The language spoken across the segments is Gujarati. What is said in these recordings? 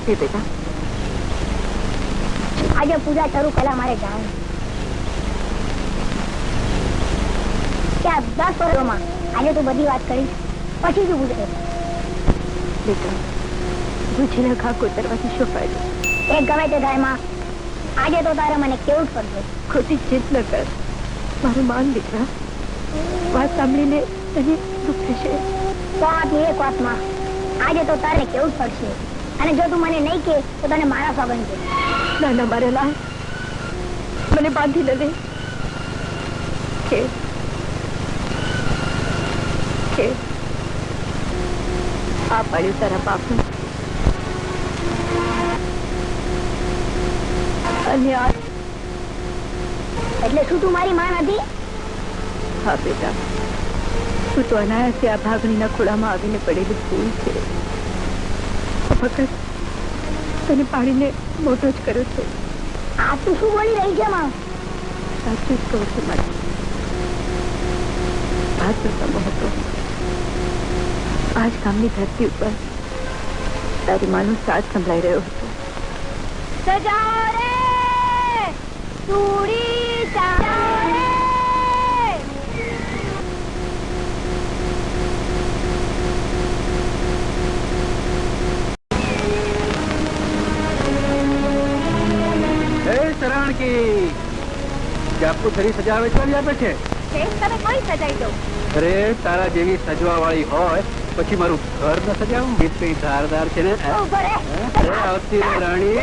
બેટા, આજે પૂજા શરૂ પહેલા મારે જાણવું કે આ 10 વર્ષોમાં આજે તું બધી વાત કરી પછી શું પૂછે? બેટા, ગુજના ઘા કોતરવાથી શું ફાયદો? એ ગમે તે થાય માં, આજે તો તારે મને કેવું જ પડશે. ખોટી જીદ ન કર, મારું માન દીકરા. વાત સાંભળીને તને દુઃખ થશે. તો આથી એક વાતમાં આજે તો તારે કેવું જ પડશે. અને જો તું મને નહીં કે તો તને મારા સોગન છે. ના ના મારે લાલ, મને બાંધી લે કે આ પાડ્યું તારા બાપનું અને એટલે શું તું મારી માં નથી? હા બેટા, તું તો અનાયાસે આ ભાગણીના ખોળામાં આવીને પડેલી ફૂલ છે. ફક્ત તને પાડીને મોટો જ કર્યો છે. આ તું શું બોલી રહી છે માં? સાચું જ કહું છું મારી. આ તો સમો હતો. આજ ગામની ધરતી ઉપર તારી માનો સાથ સંભળાઈ રહ્યો હતો. સજાઓ રે ચૂડી ચારે. શરણ કી ચાપુ છરી સજાવે ચાલી આપે છે. તમે કોઈ સજાઈ દો. અરે તારા જેવી સજવા વાળી હોય પછી મારું ઘર ન સજાવું? કેટલી ધારદાર છે ને. આવતી રાણી.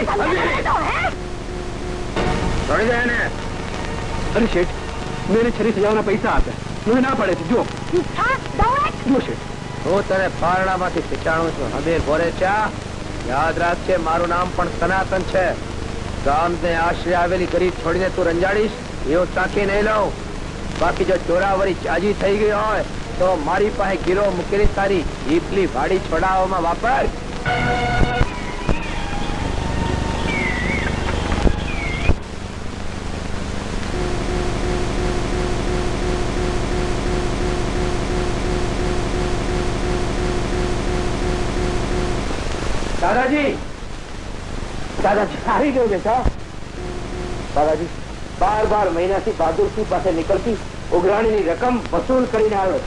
અરે શેઠ, મેં છરી સજાવવાના પૈસા આપ્યા, મને ના પડે છે. જો શેઠ, હું તને પારણામાંથી પીટાણું છું. હવે ભોરે ચા યાદ રાખજે, મારું નામ પણ સનાતન છે. ગામને આશરે આવેલી ગરીબ છોડીને તું રંજાડીશ એવું ચાખી નહીં લઉં. બાકી જો ચોરાવરી ચાજી થઈ ગઈ હોય તો મારી પાસે ગીરો મૂકેલી તારી ઈપલી ભાડી છોડાવવામાં વાપર. દાદાજી, દાદાજી આવી ગયો બેટા. દાદાજી 12 મહિનાથી બહાદુરસિંહ પાસે નીકળતી ઉઘરાણીની રકમ વસૂલ કરીને આવ્યો.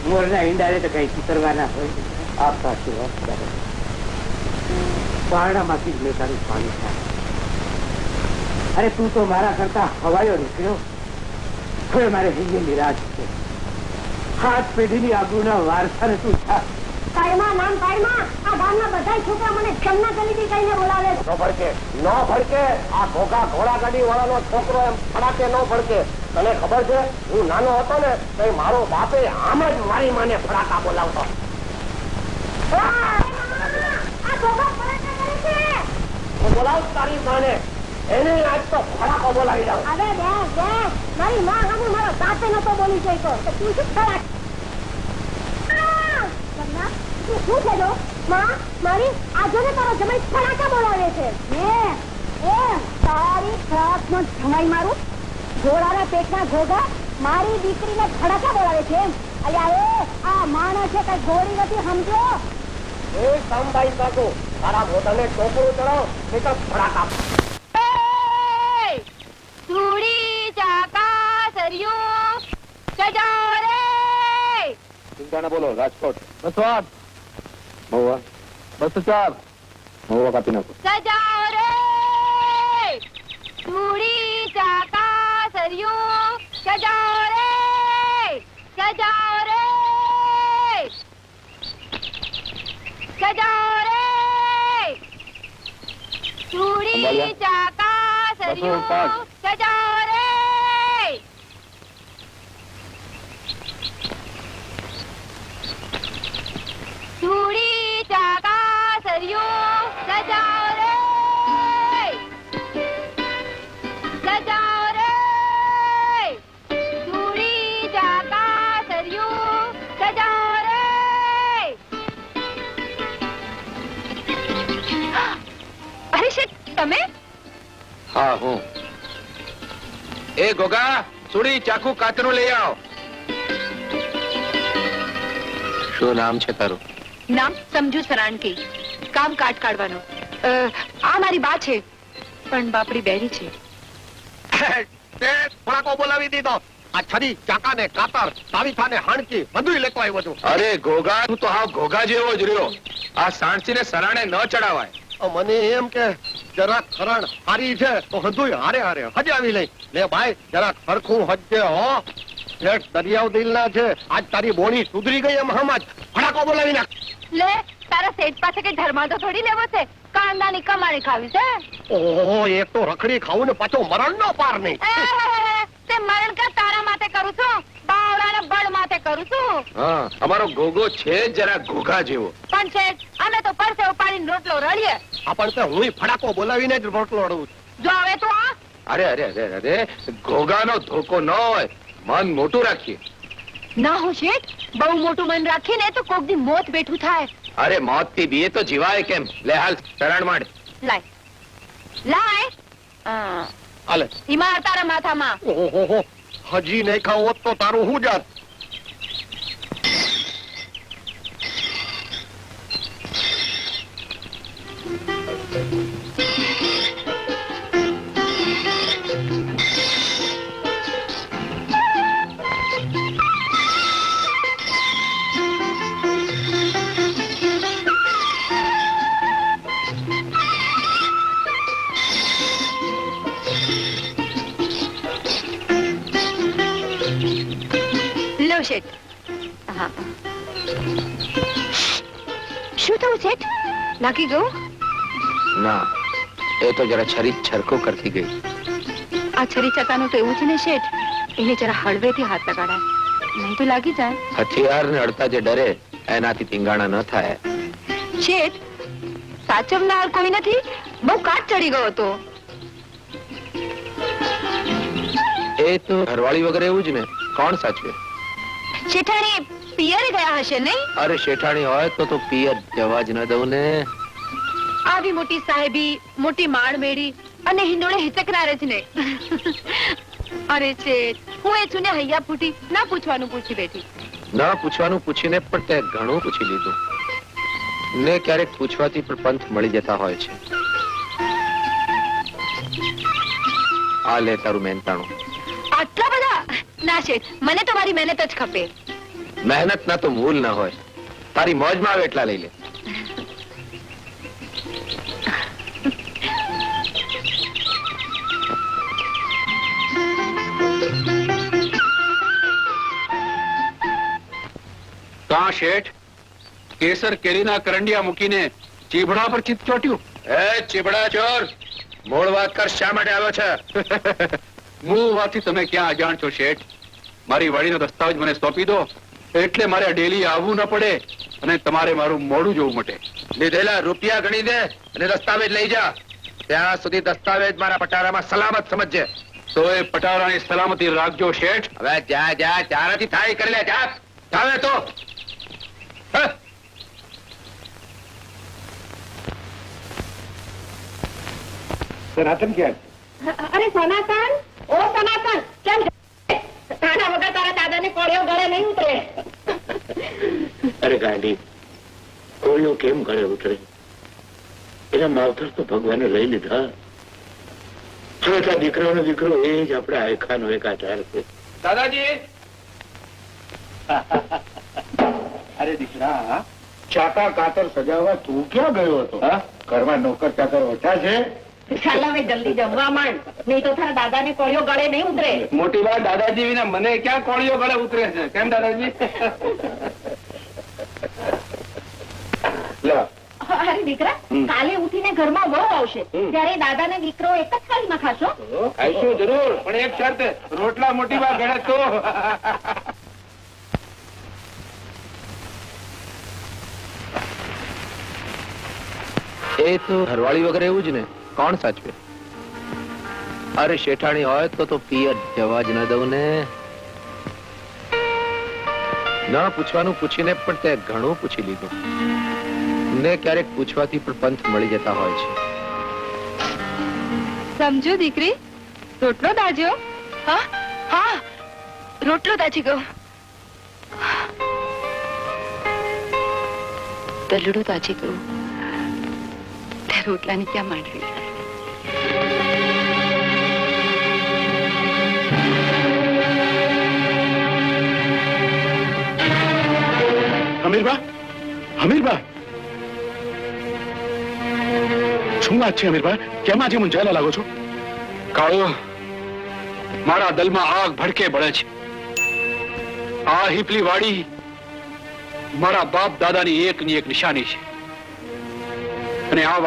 મોરના ઈંડાને તો કઈ સુતરવાના હોય. આપતા શું પારણામાંથી જ મેં તારું પાણી થાય. અરે તું તો મારા કરતા હવાયો નીકળ્યો. હવે મારે હૈયેલી રાજ છે. 7 પેઢીની આબરૂના વારસાને તું થા. કાયમા નામ કાયમા, આ ગામના બધા છોકરા મને જમના ગલીથી કહીને બોલાવે. નો ભડકે, નો ભડકે. આ ઘોઘા ઘોડા ગાડી વાળાનો છોકરો એમ ફડાકે નો ભડકે. તને ખબર છે, હું નાનો હતો ને તો મારો બાપે આમ જ મારી માને ફડાકા બોલાવતો. હું બોલાવું તારી માને, એને આજ તો ફડાકો બોલાવી દઉં. અરે મારી માં સામે મારો બાપે નતો બોલી જોઈતો. તું શું ખરા શું છે? જો માં મારી આજે તારો જમાઈ ફડાકા બોલાવે છે. તારી ખરાબનો જમાઈ મારું ઘોડાના પેટના ઘોઘા મારી દીકરીને ફડાકા બોલાવે છે. અલ્યા આ માણસ છે, કઈ ઘોડી નથી, સમજો? એ સાંભાઈ કાકો, તારા મોઢાને ટોપરું ચડાવ, એ તો ફડાકા. ચૂડી ચાકા સરિયું સજાઓ રે. ચિંતાના બોલો. રાજકોટ 208, મહુવા 204, મહુવા કાપી નાખો. સજાઓ રે ચૂડી ચાકા સરિયું સજાઓ રે. સજાઓ રે સજાઓ રે ચૂડી ચાકા સરિયું સજાઓ રે. ચૂડી ચાકા સરિયું સજાઓ રે. સજાઓ રે ચૂડી ચાકા સરિયું સજાઓ રે. અરે શેઠ, તમે? હા હું. એ ગોગા, સુડી ચાકુ કાતરું લઈ આવ. શું નામ છે તારું? નામ સમજુ સરાણકી. કામ કાઢવાનો. આ મારી બા છે, પણ બાપડી બેરી છે. તે ફડાકો બોલાવી દીધો. આ છરી, ચાકા ને કાતર, તાવીથા ને હાણકી બધું લેતો આવ્યો છું. અરે ઘોઘા, તું તો હાવ ઘોઘા જેવો જ રહ્યો. આ સાણસી ને સરાણે ન ચડાવાય. મને એમ કે જરાક ખરણ હારી છે તો હજુય હારે હારે હજાવી લઈ લે ભાઈ. જરાક સરખું હજે હો. શેઠ દરિયાવ દિલ ના છે. આજ તારી બોણી સુધરી ગઈ એમ હમ જ ફડાકો બોલાવી નાખ. લે, તારા શેઠ પાસે કઈ ધર્માદો થોડી લેવો છે. કાંદાની કમાણી ખાવી છે. ઓહો, એક તો રખડી ખાવું ને પાછો મરણ નો પાર નહીં. તે મરણ કા તારા માટે કરું છું, બાવળાના બળ માટે કરું છું. હા, અમારો ઘોઘો છે જ જરા ઘોઘા જેવો. પણ શેઠ, અમે તો પરસે ઉપાડીને રોટલો રળીએ. આપણ તો હું ફડાકો બોલાવીને જ રોટલો અડું છું. જો હવે તું આ અરે અરે અરે અરે, ઘોઘાનો ધોકો ન હોય, મન મોટું રાખીએ. ના હું શેઠ, બહુ મોટું મન રાખીને તો કોક દી મોત બેઠું થાય. અરે મોત થી બીએ તો જીવાય કેમ? લે હાલ શરણ માંડ. લાય હાલે. હિમાર તારા માથામાં. ઓહો, હજી નહીં ખાવ હોત તો તારું હું જાત. લો શેઠ. હા, શું થયું શેઠ? લાગી ગયું? ના, એ તો જરા છરી છરકો કરતી ગઈ. આ છરી ચકાનું તો એવું છે ને શેઠ, એને જરા હળવેથી હાથ લગાડાય, નહીં તો લાગી જાય. હથિયાર ને અડતા જે ડરે એનાથી પિંગાણા ન થાય. શેઠ, સાચવનાર કોઈ નથી, બહુ કાટ ચડી ગયો હતો. એ તો ઘરવાળી વગર એવું જ ને, કોણ સાચવે? શેઠાણી પિયરે ગયા હશે નહીં? અરે શેઠાણી હોય તો પિયર જવા જ ન દઉં ને. આવી મોટી સાહેબી, મોટી માળ મેળી અને હિંડોળે હિચકનાર જ ને. અરે શેઠ, હું એ છું ને હૈયા ફૂટી, ના પૂછવાનું પૂછી બેઠી. ન પૂછવાનું પૂછીને પણ તે ઘણું પૂછી લીધું ને. ક્યારેક પૂછવાથી પણ પંથ મળી જતા હોય છે. આ લે તારું મહેનતાણું. આટલા બધા? ના શેઠ, મને તો મારી મહેનત જ ખપે. મહેનત ના તો મૂલ ના હોય. તારી મોજમાં આવે એટલા લઈ લે. કા શેઠ, કેસર કેરીના કરંડિયા મૂકીને ચીભડા પર ચિત્ત ચોટ્યું? એ ચીબડા ચોર, મૂળ વાત કર, શા માટે આવ્યો છે? મૂળ વાતથી તમે ક્યાં અજાણ છો શેઠ? મારી વાડીનો દસ્તાવેજ મને સોંપી દો, એટલે મારે ડેલી આવવું ન પડે અને તમારે મારું મોઢું જોવું મટે. લીધેલા રૂપિયા ગણી દે અને દસ્તાવેજ લઈ જા. ત્યાં સુધી દસ્તાવેજ મારા પટારામાં સલામત સમજજે. તો એ પટારાની સલામતી રાખજો શેઠ. હવે જા જા, ચારાથી થાય કરી લે. જા જાવે તો. સનાતન ક્યાં? અરે સનાતન, ઓ સનાતન, કેમ તારા વગર તારા દાદાને કોળિયો ગળે નહીં ઉતરે? અરે ગાંડી, કોળિયો કેમ ગળે ઉતરે? એના માવતર તો ભગવાને લઈ લીધા. હવે દીકરાનો દીકરો એ જ આપણે આયખાનો એક આધાર છે. દાદાજી. અરે દીકરા, ચાકા કાતર સજાવવા તું ક્યાં ગયો હતો? ઘરમાં નોકર ચાકર ઓછા છે? ચાલ હવે જલ્દી જમવા માંડ, નહીં તો તારા દાદાને કોળિયો ગળે નહીં ઉતરે. મોટી વાત દાદાજી વિના મને ક્યાં કોળીઓ ગળે ઉતરે છે? કેમ દાદાજી? અરે દીકરા, કાલે ઉઠીને ઘરમાં વહુ આવશે ત્યારે દાદાને દીકરો એક જ થાળીમાં ખાશો? ખાઈશું જરૂર, પણ એક શરત, રોટલા મોટી વાત ગળે તો. એ તો ઘરવાળી વગર એવું જ ને, કોણ સાચવે? અરે શેઠાણી હોય તો પિયર જવા જ ન દઉં ને. ન પૂછવાનું પૂછીને પણ તે ઘણું પૂછી લીધું ને. ક્યારેક પૂછવાથી પણ પંથ મળી જતા હોય છે. સમજો દીકરી, રોટલો દાજ્યો? હા હા, રોટલો દાજી ગયો. દલડું દાજી ગયું. ત્યાં રોટલાની ક્યાં માંડવી હમીરબા, હમીરબા, શું વાત છે હમીરબા? કેમ આજે મૂંઝાયેલા લાગો છો? કાળો, મારા દલમાં આગ ભડકે બળે છે. આ હિપલી વાડી મારા બાપ દાદાની એકની એક નિશાની છે. અને આ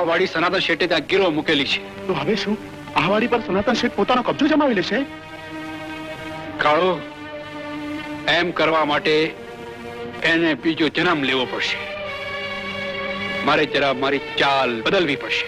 વાડી સનાતન શેઠે ત્યાં ગીરો મૂકેલી છે. તો હવે શું? આ વાડી પર સનાતન શેઠ પોતાનો કબજો જમાવી લેશે? કાળો, એમ કરવા માટે એને બીજો જન્મ લેવો પડશે. મારે જરા મારી ચાલ બદલવી પડશે.